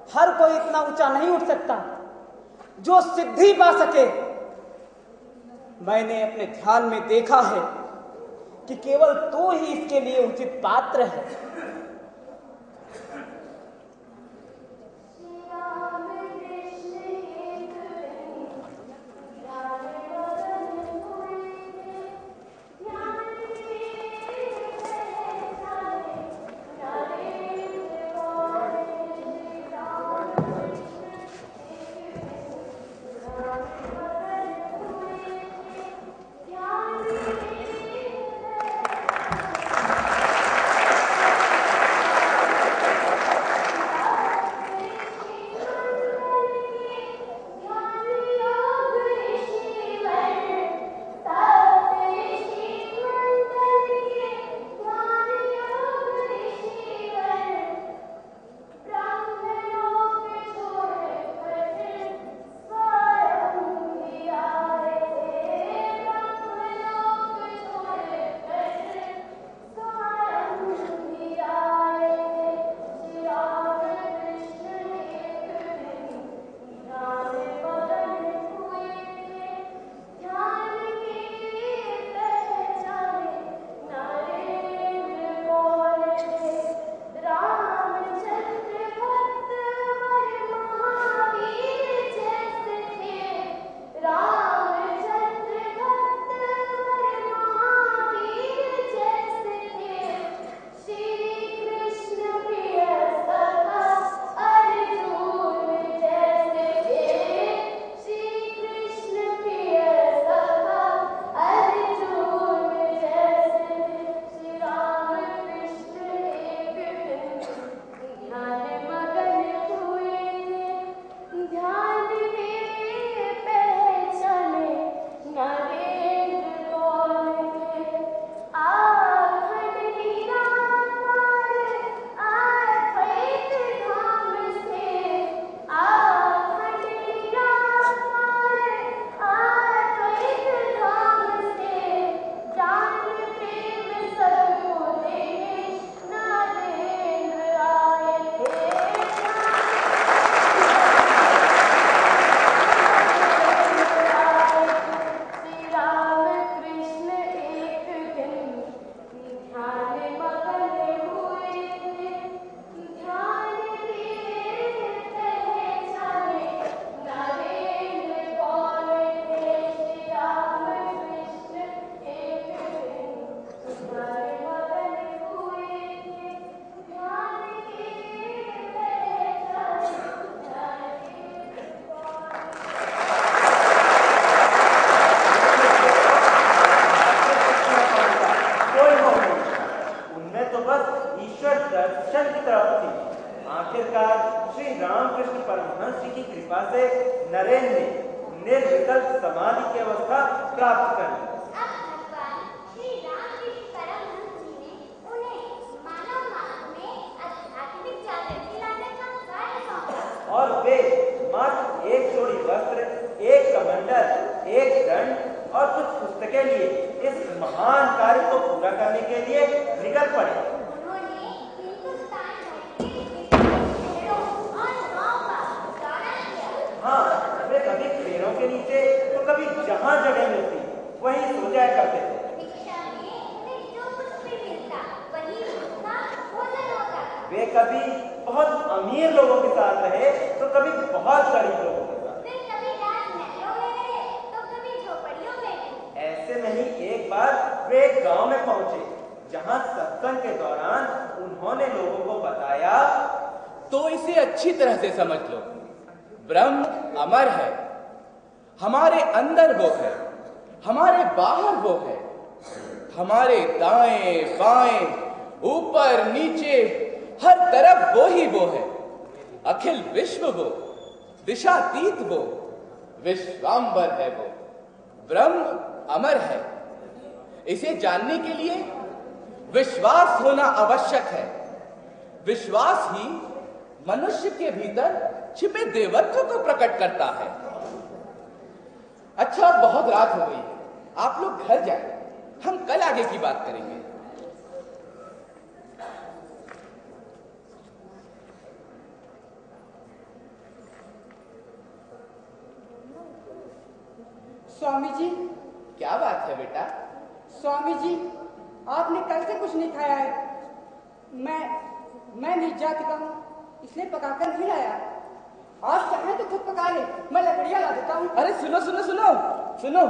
हर कोई इतना ऊंचा नहीं उठ सकता जो सिद्धि पा सके। मैंने अपने ध्यान में देखा है कि केवल तू ही इसके लिए उचित पात्र है। दिशातीत वो, विश्वाम्बर है वो, ब्रह्म अमर है। इसे जानने के लिए विश्वास होना आवश्यक है। विश्वास ही मनुष्य के भीतर छिपे देवत्व को प्रकट करता है। अच्छा, बहुत रात हो गई है, आप लोग घर जाएं, हम कल आगे की बात करेंगे। स्वामी जी। क्या बात है बेटा? स्वामी जी, आपने कल से कुछ नहीं खाया है। मैं नीच जाति का हूँ, इसलिए पकाकर नहीं लाया। आप चाहें तो खुद पका ले, मैं लकड़ियाँ ला देता हूँ। अरे सुनो सुनो सुनो सुनो,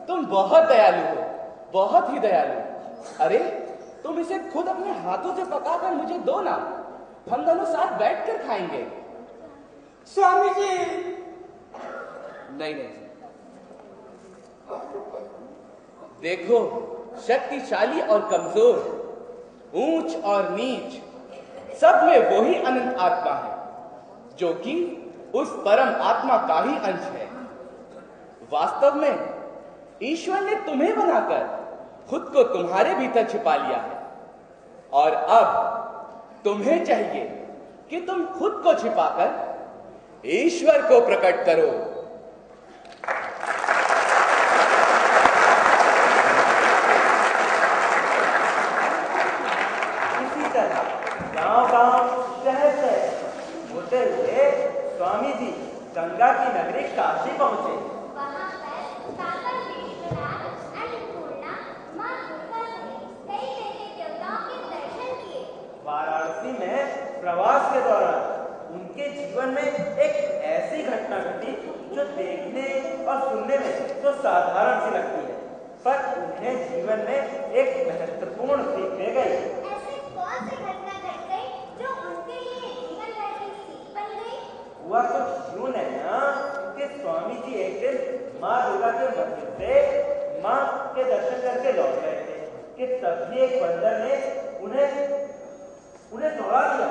तुम बहुत दयालु हो, बहुत ही दयालु। अरे तुम इसे खुद अपने हाथों से पकाकर मुझे दो ना, हम दोनों साथ बैठकर खाएंगे। स्वामी जी। नहीं नहीं, देखो, शक्तिशाली और कमजोर, ऊंच और नीच, सब में वही अनंत आत्मा है जो कि उस परम आत्मा का ही अंश है। वास्तव में ईश्वर ने तुम्हें बनाकर खुद को तुम्हारे भीतर छिपा लिया है, और अब तुम्हें चाहिए कि तुम खुद को छिपाकर ईश्वर को प्रकट करो। इसी तरह गांव-गांव, शहर-शहर होते हुए स्वामी जी गंगा की नगरी काशी पहुंचे। वहां पर सागर विश्वनाथ, अन्नपूर्णा, मां दुर्गा सहित कई देवी देवताओं के दर्शन किए। वाराणसी में प्रवास के दौरान उनके जीवन में एक ऐसी घटना घटी जो देखने और सुनने में तो साधारण सी लगती है, पर उन्हें जीवन में एक महत्वपूर्ण सीख दे गई। ऐसी कौन सी घटना घट गई जो उनके लिए जीवन भर की सीख बन गई? हुआ कुछ यूं नैना कि स्वामी जी एक दिन माँ दुर्गा के मंदिर से माँ के दर्शन करके लौट रहे थे कि तभी एक बंदर ने उन्हें दौड़ा दिया।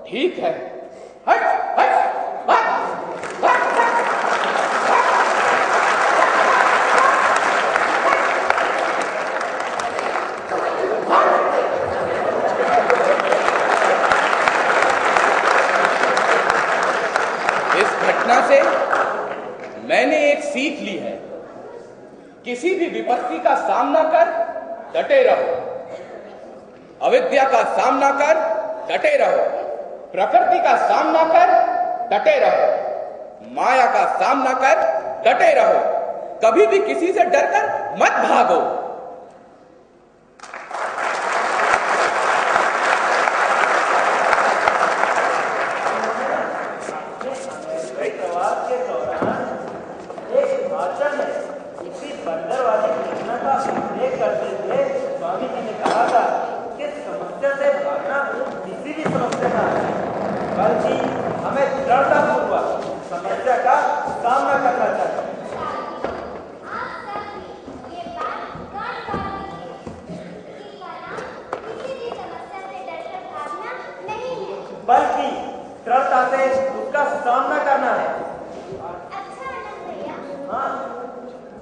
ठीक है, हट हट हट हट। इस घटना से मैंने एक सीख ली है, किसी भी विपत्ति का सामना कर डटे रहो, अविद्या का सामना कर डटे रहो, प्रकृति का सामना कर डटे रहो, माया का सामना कर डटे रहो, कभी भी किसी से डरकर मत भागो। प्रवास के दौरान एक भाषण में इसी बंदरवादी घटना का उल्लेख करते हुए स्वामी जी ने कहा था कि समस्या से भागना किसी भी समस्या का है, बल्कि हमें दृढ़तापूर्वक समस्या का सामना करना चाहिए। आप सब ये बात गौर कीजिए कि किसी भी समस्या से डरकर भागना नहीं है, बल्कि दृढ़ता से उसका सामना करना है। अच्छा आनंद भैया, हाँ,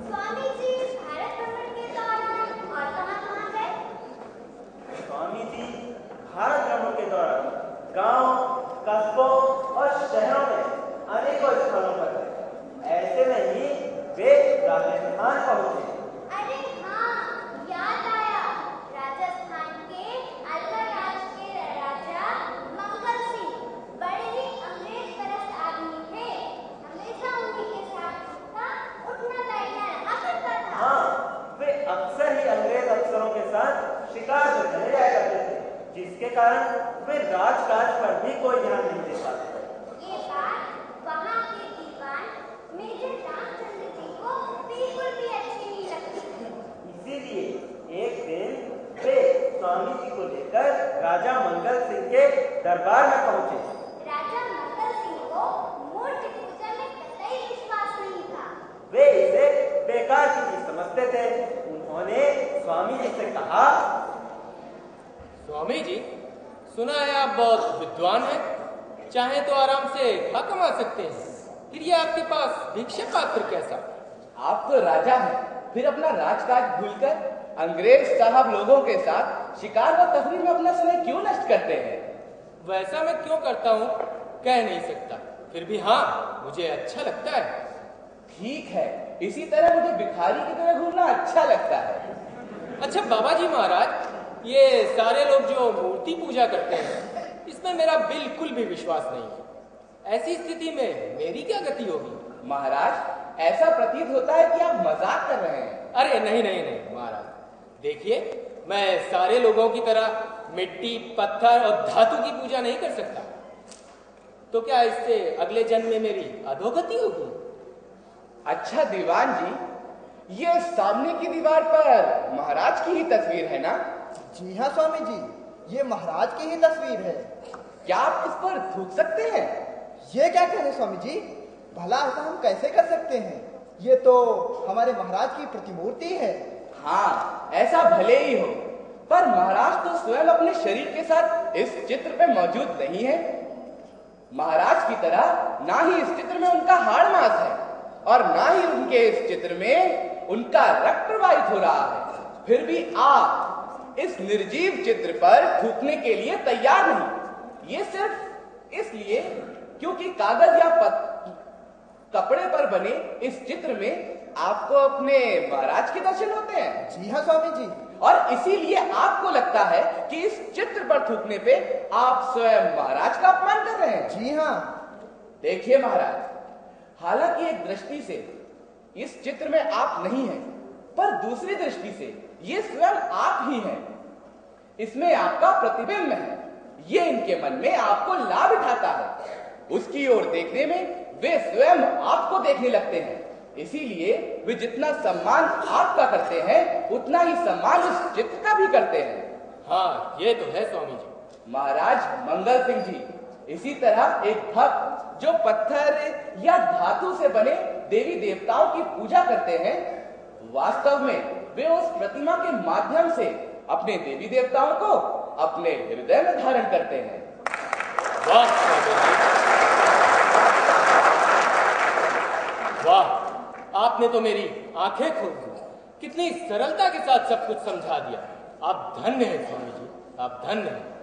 स्वामी जी भारत भ्रमण के दौरान और कहाँ गए? स्वामी जी भारत भ्रमण के दौरान गांव, कस्बों और शहरों में अनेकों स्थानों पर गए। ऐसे में ही वे राजस्थान पहुंचे। अरे हाँ, याद आया, राजस्थान के अलवर राज के राजा मंगल सिंह बड़े ही अंग्रेज परस्त आदमी थे। हमेशा उन्हीं के साथ उठना बैठना रहा करता था। हाँ, वे अक्सर ही अंग्रेज अफसरों के साथ शिकार में चले जाया करते थे, जिसके कारण वे राजकाज पर भी कोई ध्यान नहीं दे पाते। ये बात वहाँ के दीवान मेजर रामचंद्र जी को बिल्कुल भी अच्छी नहीं लगती। इसीलिए एक दिन वे स्वामी जी को लेकर राजा मंगल सिंह के दरबार में पहुंचे। राजा मंगल सिंह को मूर्ति पूजा में कतई विश्वास नहीं था। वे इसे बेकार की चीज समझते थे। उन्होंने स्वामी जी से कहा, स्वामी जी, सुना है आप बहुत विद्वान हैं। चाहे तो आराम से खा कमा सकते हैं, फिर ये आपके पास भिक्षा पात्र कैसा? आप तो राजा हैं, फिर अपना राजकाज भूलकर अंग्रेज साहब लोगों के साथ शिकार व तफरीह में अपना समय क्यों नष्ट करते हैं? वैसा मैं क्यों करता हूँ कह नहीं सकता, फिर भी हाँ मुझे अच्छा लगता है। ठीक है, इसी तरह मुझे भिखारी की तरह घूमना अच्छा लगता है। अच्छा बाबा जी महाराज, ये सारे लोग जो मूर्ति पूजा करते हैं, इसमें मेरा बिल्कुल भी विश्वास नहीं है। ऐसी स्थिति में मेरी क्या गति होगी? महाराज, ऐसा प्रतीत होता है कि आप मजाक कर रहे हैं। अरे नहीं नहीं नहीं महाराज, देखिए मैं सारे लोगों की तरह मिट्टी, पत्थर और धातु की पूजा नहीं कर सकता। तो क्या इससे अगले जन्म में मेरी अधोगति होगी? अच्छा दीवान जी, ये सामने की दीवार पर महाराज की ही तस्वीर है ना? जी हाँ स्वामी जी, ये महाराज की ही तस्वीर है। क्या आप इस पर थूक सकते हैं? ये क्या कह रहे स्वामी जी, भला ऐसा हम कैसे कर सकते हैं? ये तो हमारे महाराज की प्रतिमूर्ति है। हाँ, ऐसा भले ही हो, पर महाराज तो स्वयं अपने शरीर के साथ इस चित्र पे मौजूद नहीं है। महाराज की तरह ना ही इस चित्र में उनका हाड़ मांस है और ना ही उनके इस चित्र में उनका रक्त प्रवाहित हो रहा है। फिर भी आप इस निर्जीव चित्र पर थूकने के लिए तैयार नहीं। ये सिर्फ इसलिए क्योंकि कागज या कपड़े पर बने इस चित्र में आपको अपने महाराज के दर्शन होते हैं। जी हाँ स्वामी जी, और इसीलिए आपको लगता है कि इस चित्र पर थूकने पे आप स्वयं महाराज का अपमान कर रहे हैं। जी हाँ। देखिए महाराज, हालांकि एक दृष्टि से इस चित्र में आप नहीं हैं, पर दूसरी दृष्टि से ये स्वयं आप ही हैं। इसमें आपका प्रतिबिंब है। ये इनके मन में आपको लाभ उठाता है। उसकी ओर देखने में वे स्वयं आपको देखने लगते हैं। इसीलिए वे जितना सम्मान आपका करते हैं, उतना ही सम्मान उस चित्र का भी करते हैं। हाँ ये तो है स्वामी जी। महाराज मंगल सिंह जी, इसी तरह एक भक्त जो पत्थर या धातु से बने देवी देवताओं की पूजा करते हैं, वास्तव में वे उस प्रतिमा के माध्यम से अपने देवी देवताओं को अपने हृदय में धारण करते हैं। वाह स्वामी जी, वाह, आपने तो मेरी आंखें खोल दी। कितनी सरलता के साथ सब कुछ समझा दिया। आप धन्य हैं स्वामी जी, आप धन्य हैं।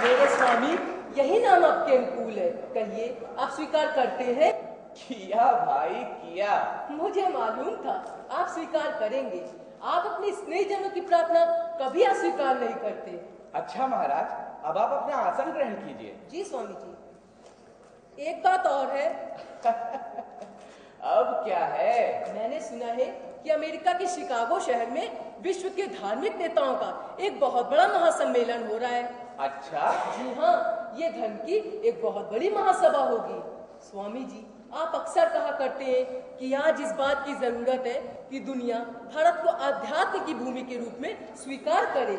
मेरे स्वामी, यही नाम आपके अनुकूल है, कहिए आप स्वीकार करते हैं? किया भाई किया। मुझे मालूम था आप स्वीकार करेंगे। आप अपने स्नेहजनों की प्रार्थना कभी अस्वीकार नहीं करते। अच्छा महाराज, अब आप अपना आसन ग्रहण कीजिए। जी स्वामी जी। एक बात और है। अब क्या है? मैंने सुना है कि अमेरिका के शिकागो शहर में विश्व के धार्मिक नेताओं का एक बहुत बड़ा महासम्मेलन हो रहा है। अच्छा? जी हाँ, ये धर्म की एक बहुत बड़ी महासभा होगी। स्वामी जी, आप अक्सर कहा करते हैं कि आज इस बात की जरूरत है कि दुनिया भारत को अध्यात्म की भूमि के रूप में स्वीकार करे।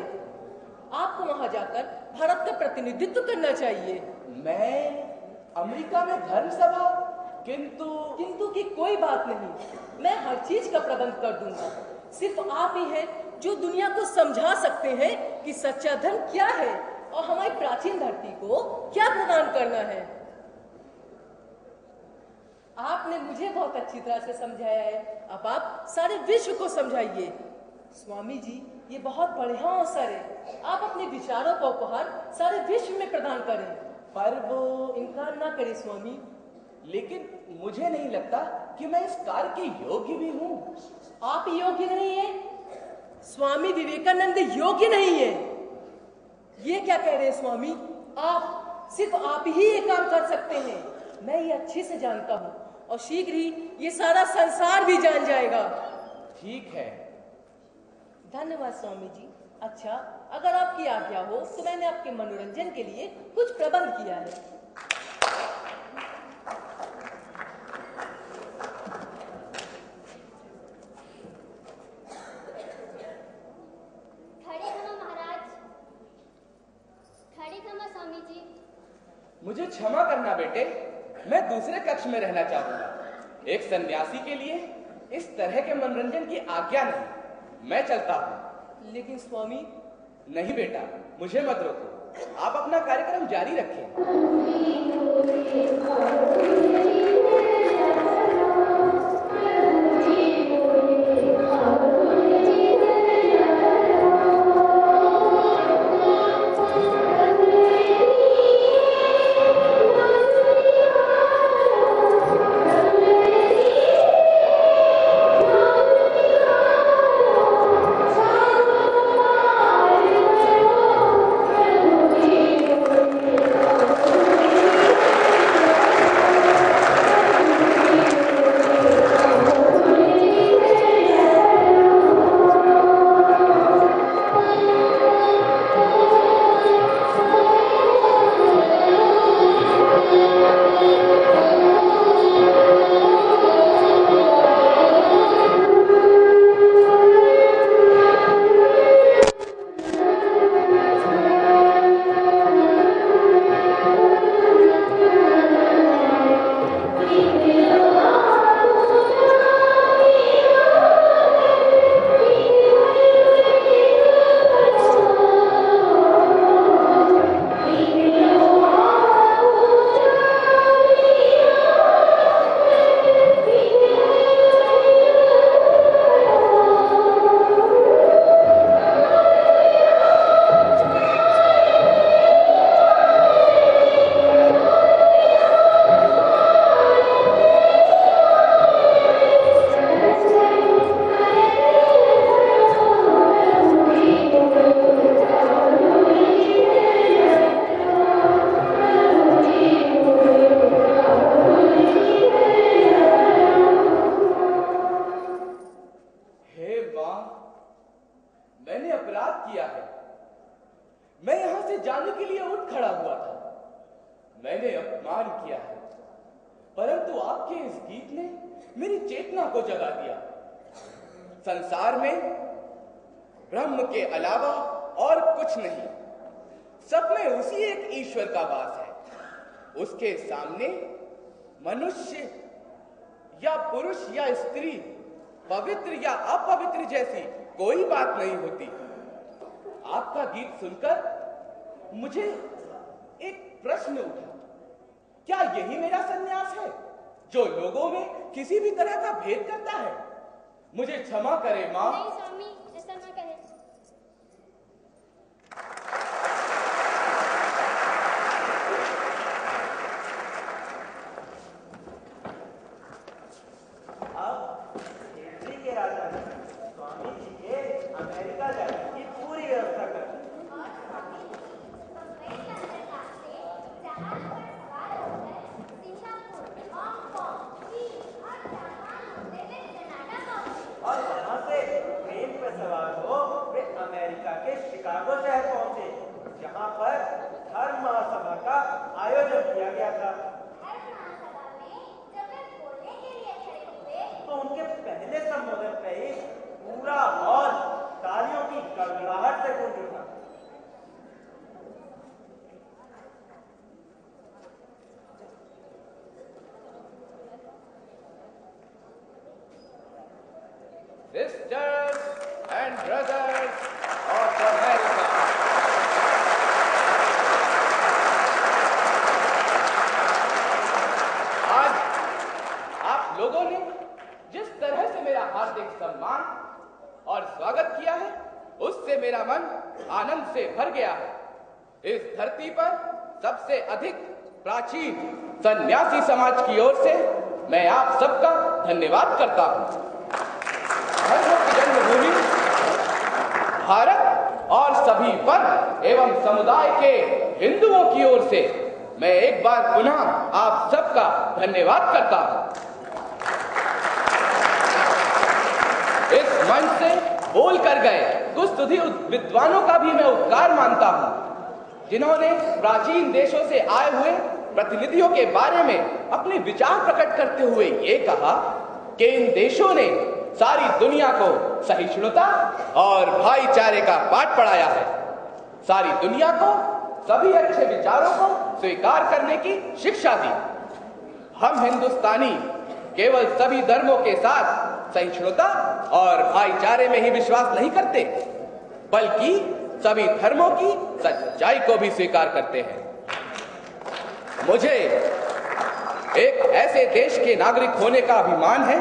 आपको वहां जाकर भारत का प्रतिनिधित्व करना चाहिए। मैं अमेरिका में धर्म सभा? किंतु की कोई बात नहीं, मैं हर चीज का प्रबंध कर दूंगा। सिर्फ आप ही हैं जो दुनिया को समझा सकते हैं कि सच्चा धर्म क्या है और हमारी प्राचीन धरती को क्या प्रदान करना है। आपने मुझे बहुत अच्छी तरह से समझाया है, अब आप सारे विश्व को समझाइए। स्वामी जी, ये बहुत बढ़िया अवसर है। आप अपने विचारों का उपहार सारे विश्व में प्रदान करें। पर वो इनकार ना करें स्वामी। लेकिन मुझे नहीं लगता कि मैं इस कार्य के योग्य भी हूँ। आप योग्य नहीं है? स्वामी विवेकानंद योग्य नहीं है? ये क्या कह रहे हैं स्वामी? सिर्फ आप ही ये काम कर सकते हैं। मैं ये अच्छे से जानता हूँ और शीघ्र ही ये सारा संसार भी जान जाएगा। ठीक है। धन्यवाद स्वामी जी। अच्छा, अगर आपकी आज्ञा हो तो मैंने आपके मनोरंजन के लिए कुछ प्रबंध किया है। स्वामी जी, मुझे क्षमा करना बेटे, मैं दूसरे कक्ष में रहना चाहूंगा। एक सन्यासी के लिए इस तरह के मनोरंजन की आज्ञा नहीं। मैं चलता हूँ। लेकिन स्वामी। नहीं बेटा, मुझे मत रोको। आप अपना कार्यक्रम जारी रखें। संसार में ब्रह्म के अलावा और कुछ नहीं, सब में उसी एक ईश्वर का वास है। उसके सामने मनुष्य या पुरुष या स्त्री, पवित्र या अपवित्र जैसी कोई बात नहीं होती। आपका गीत सुनकर मुझे एक प्रश्न उठा, क्या यही मेरा सन्यास है जो लोगों में किसी भी तरह का भेद करता है? मुझे क्षमा करें मां। नहीं स्वामी, ऐसा ना करें। अब केसरी के राजा ने स्वामी जी के अमेरिका जाने की पूरी व्यवस्था कर दी। और स्वामी मुंबई के अंतर्गत से जहाज पर सवार होकर सिंगापुर, हांगकांग, चीन और जापान होते हुए कनाडा पहुंचे। और वहां से ट्रेन पर सवार हो वे अमेरिका के शिकागो शहर पहुंचे, जहां पर धर्म महासभा का आयोजन किया गया था। धर्म महासभा में जब वे बोलने के लिए खड़े हुए तो उनके पहले संबोधन पे ही पूरा हॉल तालियों की गड़गड़ाहट से गूंज उठा। Sisters and brothers of America, आज आप लोगों ने जिस तरह से मेरा हार्दिक सम्मान और स्वागत किया है, उससे मेरा मन आनंद से भर गया है। इस धरती पर सबसे अधिक प्राचीन सन्यासी समाज की ओर से मैं आप सबका धन्यवाद करता हूं। धर्म की जन्मभूमि भारत और सभी वर्ग एवं समुदाय के हिंदुओं की ओर से मैं एक बार पुनः आप सबका धन्यवाद करता हूं। इस मंच से बोल कर गए कुछ सुधी विद्वानों का भी मैं उपकार मानता हूं, जिन्होंने प्राचीन देशों से आए हुए प्रतिनिधियों के बारे में अपने विचार प्रकट करते हुए ये कहा कि इन देशों ने सारी दुनिया को सहिष्णुता और भाईचारे का पाठ पढ़ाया है। सारी दुनिया को सभी अच्छे विचारों को स्वीकार करने की शिक्षा दी। हम हिंदुस्तानी केवल सभी धर्मों के साथ सहिष्णुता और भाईचारे में ही विश्वास नहीं करते, बल्कि सभी धर्मों की सच्चाई को भी स्वीकार करते हैं। मुझे एक ऐसे देश के नागरिक होने का अभिमान है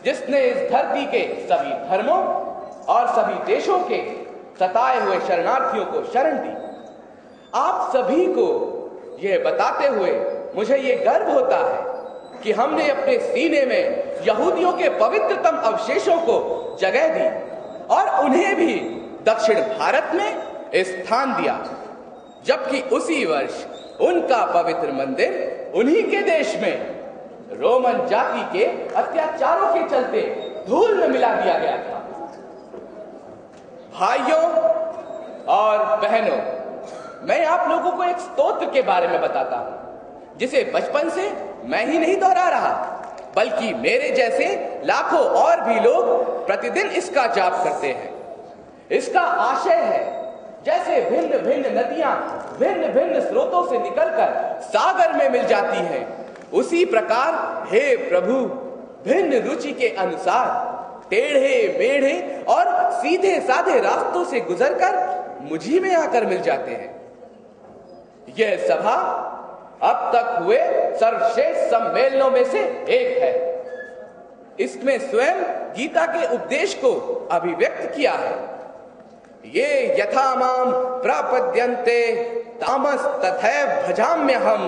जिसने इस धरती के सभी धर्मों और सभी देशों के सताए हुए शरणार्थियों को शरण दी। आप सभी को यह बताते हुए मुझे यह गर्व होता है कि हमने अपने सीने में यहूदियों के पवित्रतम अवशेषों को जगह दी और उन्हें भी दक्षिण भारत में स्थान दिया, जबकि उसी वर्ष उनका पवित्र मंदिर उन्हीं के देश में रोमन जाति के अत्याचारों के चलते धूल में मिला दिया गया था। भाइयों और बहनों, मैं आप लोगों को एक स्तोत्र के बारे में बताता हूं जिसे बचपन से मैं ही नहीं दोहरा रहा, बल्कि मेरे जैसे लाखों और भी लोग प्रतिदिन इसका जाप करते हैं। इसका आशय है, जैसे भिन्न भिन्न नदियां भिन्न भिन्न स्रोतों से निकलकर सागर में मिल जाती हैं, उसी प्रकार हे प्रभु भिन्न रुचि के अनुसार टेढ़े मेढ़े और सीधे साधे रास्तों से गुजरकर मुझी में आकर मिल जाते हैं। यह सभा अब तक हुए सर्वश्रेष्ठ सम्मेलनों में से एक है। इसमें स्वयं गीता के उपदेश को अभिव्यक्त किया है। ये यथा माम प्रपद्यन्ते तामस तथैव भजाम्यहम्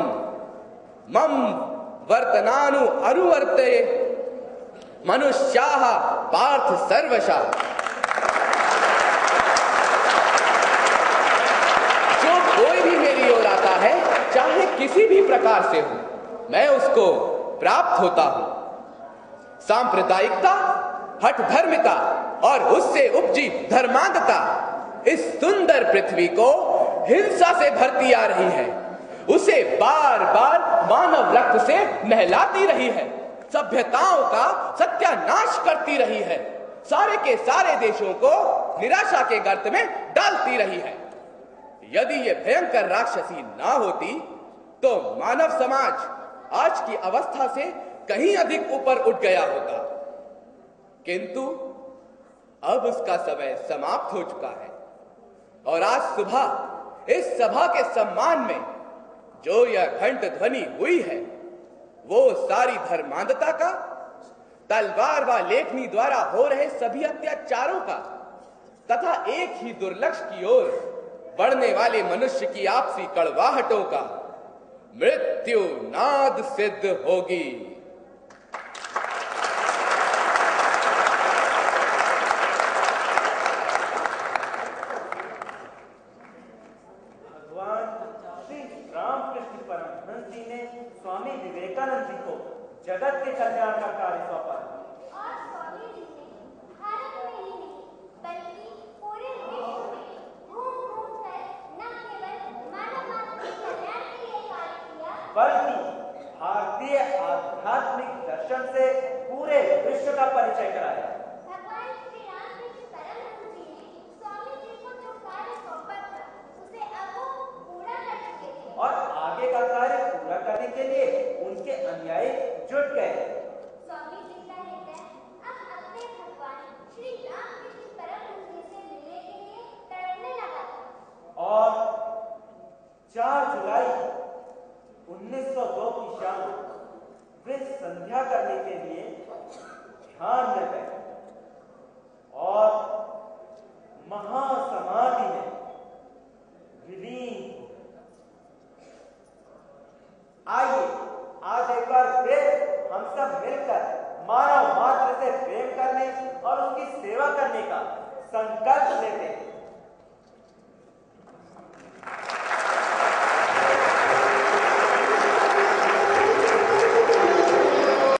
मम वर्तनानु अनुवर्ते मनुष्याः पार्थ सर्वशः। जो कोई भी मेरी ओर आता है, चाहे किसी भी प्रकार से हो, मैं उसको प्राप्त होता हूं। सांप्रदायिकता, हठधर्मिता और उससे उपजी धर्मांधता इस सुंदर पृथ्वी को हिंसा से भरती आ रही है, उसे बार बार मानव रक्त से नहलाती रही है, सभ्यताओं का सत्यानाश करती रही है, सारे के सारे देशों को निराशा के गर्त में डालती रही है। यदि ये भयंकर राक्षसी ना होती तो मानव समाज आज की अवस्था से कहीं अधिक ऊपर उठ गया होता, किंतु अब उसका समय समाप्त हो चुका है और आज सुबह इस सभा के सम्मान में जो यह घंट ध्वनि हुई है, वो सारी धर्मांधता का, तलवार व लेखनी द्वारा हो रहे सभी अत्याचारों का तथा एक ही दुर्लक्ष्य की ओर बढ़ने वाले मनुष्य की आपसी कड़वाहटों का मृत्यु नाद सिद्ध होगी। भगवान श्री रामकृष्ण परमहंस जी ने स्वामी विवेकानंद जी को जगत के कल्याण का कार्य सौंपा और स्वामी जी ने भारत में ही नहीं बल्कि पूरे विश्व में घूम घूम कर न केवल मानव मात्र के कल्याण के लिए कार्य किया, बल्कि भारतीय आध्यात्मिक दर्शन से पूरे विश्व का परिचय कराया। भगवान श्री रामकृष्ण परमहंस जी ने स्वामी जी को जो कार्य सौंपा था उसे अब वो पूरा कर चुके थे और आगे का कार्य पूरा करने के लिए उनके अनुयायी जुट गए। स्वामी जी का हृदय अब अपने भगवान श्री रामकृष्ण परमहंस जी से मिलने के लिए तड़पने लगा था। और 4 जुलाई 1902 की शाम वे संध्या करने के लिए ध्यान में गए और महासमाधि में विलीन। आइए आज एक बार फिर हम सब मिलकर मानव मात्र से प्रेम करने और उसकी सेवा करने का संकल्प लेते हैं।